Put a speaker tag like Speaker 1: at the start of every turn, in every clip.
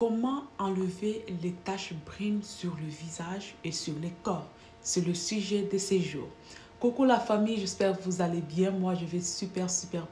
Speaker 1: Comment enlever les taches brunes sur le visage et sur les corps? C'est le sujet de ces jours. Coucou la famille, j'espère que vous allez bien. Moi, je vais super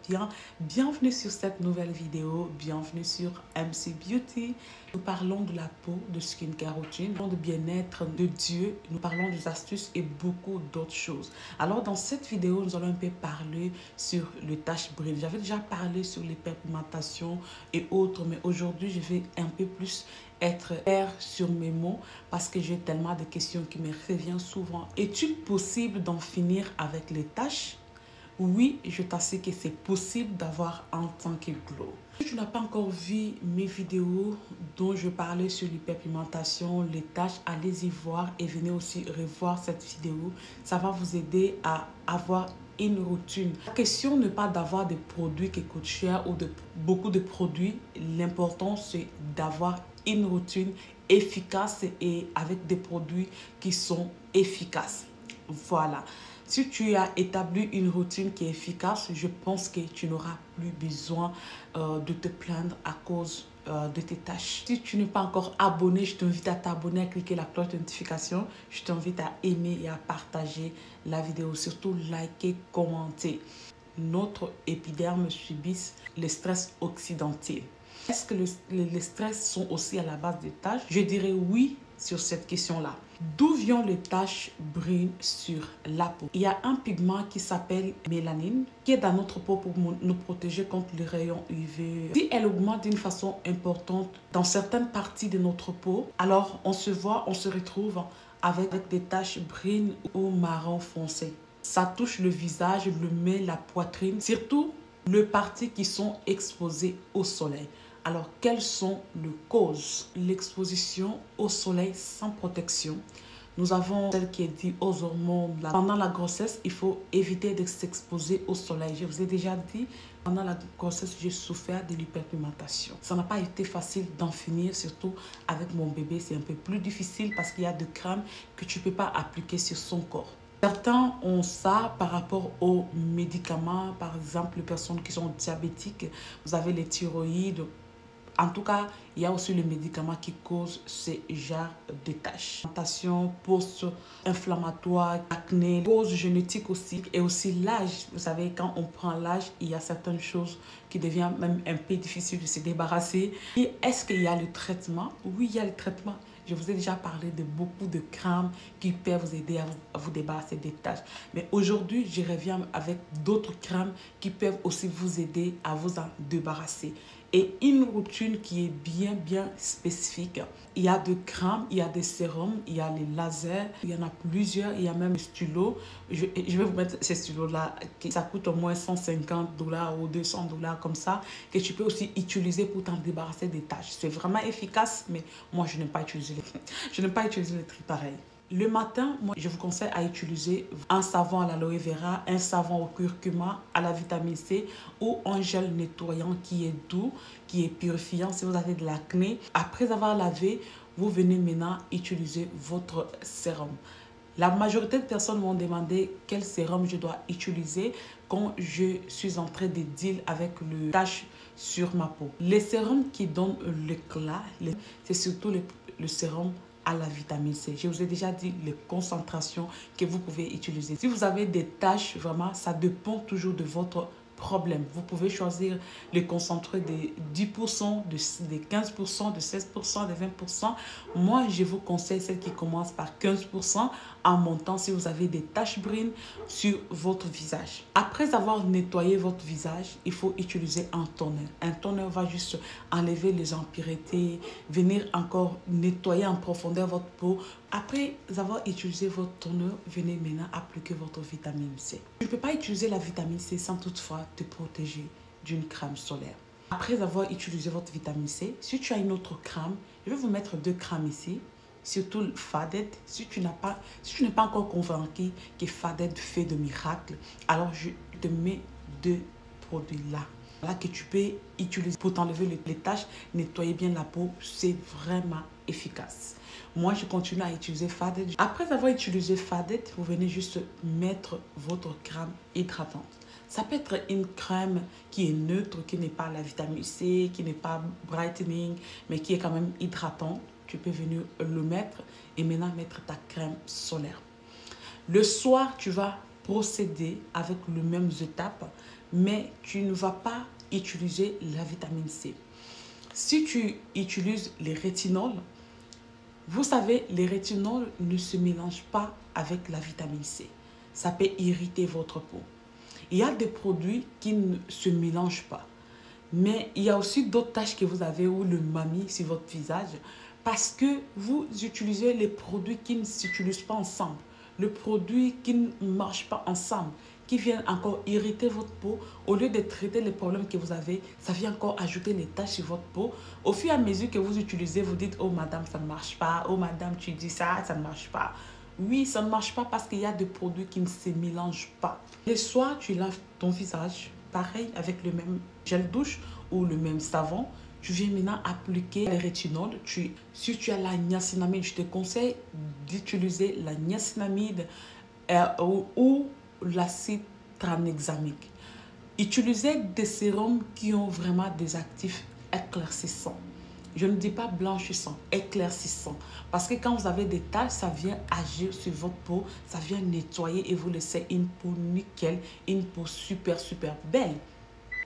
Speaker 1: bien. Bienvenue sur cette nouvelle vidéo. Bienvenue sur MC Beauty. Nous parlons de la peau, de skincare routine, de bien-être, de Dieu. Nous parlons des astuces et beaucoup d'autres choses. Alors, dans cette vidéo, nous allons un peu parler sur les taches brunes. J'avais déjà parlé sur l'hyperpigmentation et autres, mais aujourd'hui, je vais un peu plus être clair sur mes mots parce que j'ai tellement de questions qui me reviennent souvent. Est-il possible d'en finir avec les taches? Oui, je t'assure que c'est possible d'avoir un teint glow. Si tu n'as pas encore vu mes vidéos dont je parlais sur l'hyperpigmentation, les taches, allez-y voir et venez aussi revoir cette vidéo. Ça va vous aider à avoir une routine. La question n'est pas d'avoir des produits qui coûtent cher ou de beaucoup de produits. L'important, c'est d'avoir une routine efficace et avec des produits qui sont efficaces. Voilà. Si tu as établi une routine qui est efficace, je pense que tu n'auras plus besoin de te plaindre à cause de tes tâches. Si tu n'es pas encore abonné, je t'invite à t'abonner, à cliquer la cloche de notification. Je t'invite à aimer et à partager la vidéo. Surtout, liker, commenter. Notre épiderme subit le stress occidental. Est-ce que les stress sont aussi à la base des taches? Je dirais oui sur cette question-là. D'où viennent les taches brunes sur la peau? Il y a un pigment qui s'appelle mélanine qui est dans notre peau pour nous protéger contre les rayons UV. Si elle augmente d'une façon importante dans certaines parties de notre peau, alors on se retrouve avec des taches brunes ou marron foncé. Ça touche le visage, le nez, la poitrine, surtout les parties qui sont exposées au soleil. Alors, quelles sont les causes? L'exposition au soleil sans protection. Nous avons celle qui est due aux hormones. Pendant la grossesse, il faut éviter de s'exposer au soleil. Je vous ai déjà dit, pendant la grossesse, j'ai souffert de l'hyperpigmentation. Ça n'a pas été facile d'en finir, surtout avec mon bébé. C'est un peu plus difficile parce qu'il y a des crèmes que tu ne peux pas appliquer sur son corps. Certains ont ça par rapport aux médicaments, par exemple les personnes qui sont diabétiques, vous avez les thyroïdes. En tout cas, il y a aussi les médicaments qui causent ces genres de taches. Tentation post-inflammatoire, acné, cause génétique aussi. Et aussi l'âge. Vous savez, quand on prend l'âge, il y a certaines choses qui deviennent même un peu difficiles de se débarrasser. Et est-ce qu'il y a le traitement? Oui, il y a le traitement. Je vous ai déjà parlé de beaucoup de crèmes qui peuvent vous aider à vous débarrasser des taches. Mais aujourd'hui, je reviens avec d'autres crèmes qui peuvent aussi vous aider à vous en débarrasser. Et une routine qui est bien spécifique. Il y a des crèmes, il y a des sérums, il y a les lasers, il y en a plusieurs, il y a même des stylos. Je vais vous mettre ces stylos-là, ça coûte au moins $150 ou $200 comme ça, que tu peux aussi utiliser pour t'en débarrasser des taches. C'est vraiment efficace, mais moi, je n'aime pas utiliser les trucs pareils. Le matin, moi, je vous conseille à utiliser un savon à l'aloe vera, un savon au curcuma, à la vitamine C ou un gel nettoyant qui est doux, qui est purifiant si vous avez de l'acné. Après avoir lavé, vous venez maintenant utiliser votre sérum. La majorité de personnes m'ont demandé quel sérum je dois utiliser quand je suis en train de deal avec le tache sur ma peau. Les sérums qui donnent l'éclat, c'est surtout le sérum à la vitamine C. Je vous ai déjà dit les concentrations que vous pouvez utiliser. Si vous avez des taches, vraiment, ça dépend toujours de votre problème. Vous pouvez choisir les concentrés de 10%, de 15%, de 16%, de 20%. Moi, je vous conseille celle qui commence par 15% en montant si vous avez des taches brunes sur votre visage. Après avoir nettoyé votre visage, il faut utiliser un toner. Un toner va juste enlever les impuretés, venir encore nettoyer en profondeur votre peau. Après avoir utilisé votre toner, venez maintenant appliquer votre vitamine C. Tu ne peux pas utiliser la vitamine C sans toutefois te protéger d'une crème solaire. Après avoir utilisé votre vitamine C, si tu as une autre crème, je vais vous mettre 2 crèmes ici. Surtout le Fadet. Si tu n'es pas encore convaincu que Fadet fait de miracles, alors je te mets 2 produits là. Voilà que tu peux utiliser pour t'enlever les taches, nettoyer bien la peau. C'est vraiment efficace. Moi, je continue à utiliser Fadet. Après avoir utilisé Fadet, vous venez juste mettre votre crème hydratante. Ça peut être une crème qui est neutre, qui n'est pas la vitamine C, qui n'est pas brightening, mais qui est quand même hydratant. Tu peux venir le mettre et maintenant mettre ta crème solaire. Le soir, tu vas procéder avec les mêmes étapes, mais tu ne vas pas utiliser la vitamine C. Si tu utilises les rétinols, vous savez, les rétinols ne se mélangent pas avec la vitamine C. Ça peut irriter votre peau. Il y a des produits qui ne se mélangent pas. Mais il y a aussi d'autres taches que vous avez ou le mamie sur votre visage parce que vous utilisez les produits qui ne s'utilisent pas ensemble. Le produit qui ne marche pas ensemble, qui vient encore irriter votre peau. Au lieu de traiter les problèmes que vous avez, ça vient encore ajouter les taches sur votre peau. Au fur et à mesure que vous utilisez, vous dites « Oh madame, ça ne marche pas. Oh madame, tu dis ça, ça ne marche pas. » Oui, ça ne marche pas parce qu'il y a des produits qui ne se mélangent pas. Le soir, tu laves ton visage, pareil, avec le même gel douche ou le même savon. Tu viens maintenant appliquer les rétinols. Si tu as la niacinamide, je te conseille d'utiliser la niacinamide ou l'acide tranexamique. Utilisez des sérums qui ont vraiment des actifs éclaircissants. Je ne dis pas blanchissant, éclaircissant. Parce que quand vous avez des taches, ça vient agir sur votre peau, ça vient nettoyer et vous laisser une peau nickel, une peau super, super belle.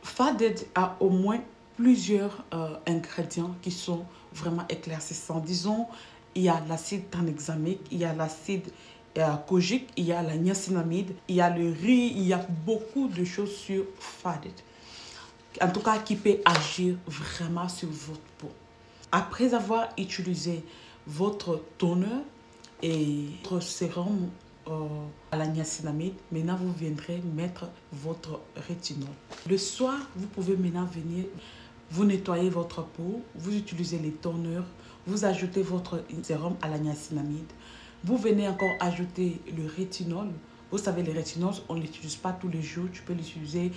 Speaker 1: Faded a au moins plusieurs ingrédients qui sont vraiment éclaircissants. Disons, il y a l'acide tranexamique, il y a l'acide kojique, il y a la niacinamide, il y a le riz, il y a beaucoup de choses sur Faded. En tout cas, qui peut agir vraiment sur votre peau. Après avoir utilisé votre toner et votre sérum à la niacinamide, maintenant vous viendrez mettre votre rétinol. Le soir, vous pouvez maintenant venir, vous nettoyer votre peau, vous utilisez les toners, vous ajoutez votre sérum à la niacinamide. Vous venez encore ajouter le rétinol. Vous savez, les rétinols, on ne l'utilise pas tous les jours. Tu peux l'utiliser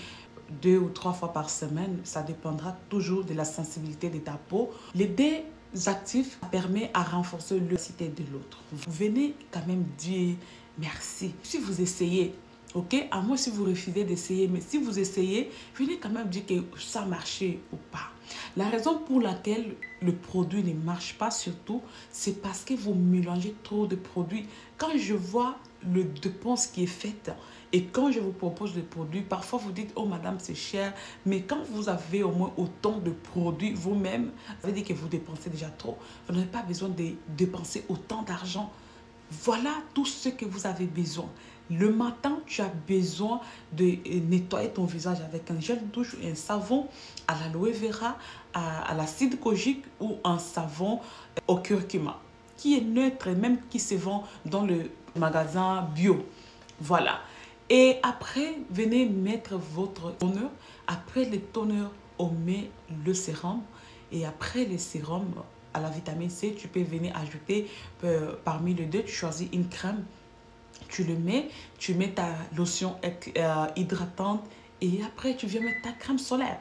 Speaker 1: 2 ou 3 fois par semaine. Ça dépendra toujours de la sensibilité de ta peau. Les deux actifs permettent à renforcer l'élastité de l'autre. Vous venez quand même dire merci. Si vous essayez, ok, à moins si vous refusez d'essayer, mais si vous essayez, venez quand même dire que ça a marché ou pas. La raison pour laquelle le produit ne marche pas surtout, c'est parce que vous mélangez trop de produits. Quand je vois le dépense qui est faite et quand je vous propose des produits, parfois vous dites « Oh madame, c'est cher », mais quand vous avez au moins autant de produits vous-même, ça veut dire que vous dépensez déjà trop. Vous n'avez pas besoin de dépenser autant d'argent. Voilà tout ce que vous avez besoin. Le matin, tu as besoin de nettoyer ton visage avec un gel douche et un savon à l'aloe vera, à l'acide kojique ou un savon au curcuma, qui est neutre et même qui se vend dans le magasin bio. Voilà. Et après, venez mettre votre toner. Après le toner, on met le sérum. Et après le sérum à la vitamine C, tu peux venir ajouter parmi les deux, tu choisis une crème. Tu le mets, tu mets ta lotion hydratante et après tu viens mettre ta crème solaire.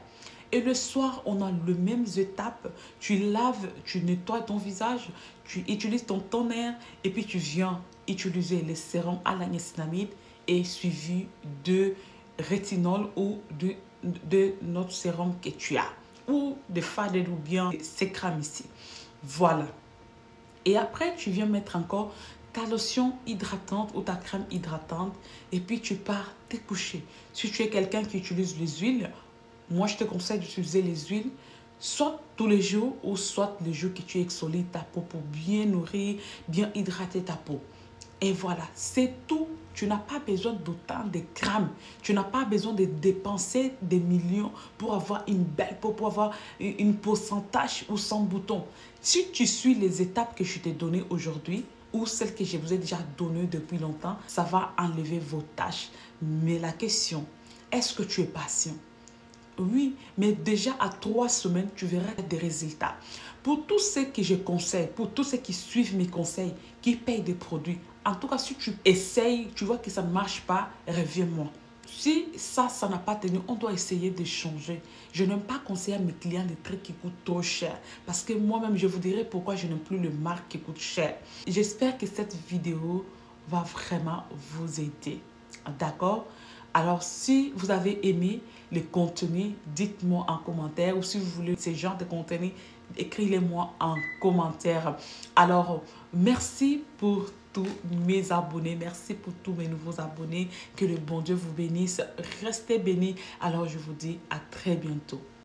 Speaker 1: Et le soir, on a les mêmes étapes. Tu laves, tu nettoies ton visage, tu utilises ton toner et puis tu viens utiliser le sérum à la niacinamide et suivi de rétinol ou de notre sérum que tu as ou de Faded ou bien ces crèmes ici. Voilà. Et après, tu viens mettre encore ta lotion hydratante ou ta crème hydratante et puis tu pars te coucher. Si tu es quelqu'un qui utilise les huiles, moi je te conseille d'utiliser les huiles soit tous les jours ou soit les jours que tu exfolies ta peau pour bien nourrir, bien hydrater ta peau. Et voilà, c'est tout. Tu n'as pas besoin d'autant de crème. Tu n'as pas besoin de dépenser des millions pour avoir une belle peau, pour avoir une peau sans taches ou sans boutons. Si tu suis les étapes que je t'ai données aujourd'hui, ou celles que je vous ai déjà données depuis longtemps, ça va enlever vos taches. Mais la question, est-ce que tu es patient? Oui, mais déjà à 3 semaines, tu verras des résultats. Pour tous ceux que je conseille, pour tous ceux qui suivent mes conseils, qui payent des produits, en tout cas, si tu essayes, tu vois que ça ne marche pas, reviens-moi. Si ça n'a pas tenu, on doit essayer de changer. Je n'aime pas conseiller à mes clients des trucs qui coûtent trop cher. Parce que moi-même, je vous dirai pourquoi je n'aime plus les marques qui coûtent cher. J'espère que cette vidéo va vraiment vous aider. D'accord? Alors, si vous avez aimé le contenu, dites-moi en commentaire. Ou si vous voulez ce genre de contenu, écrivez-moi en commentaire. Alors, merci pour tous mes abonnés. Merci pour tous mes nouveaux abonnés. Que le bon Dieu vous bénisse. Restez bénis. Alors, je vous dis à très bientôt.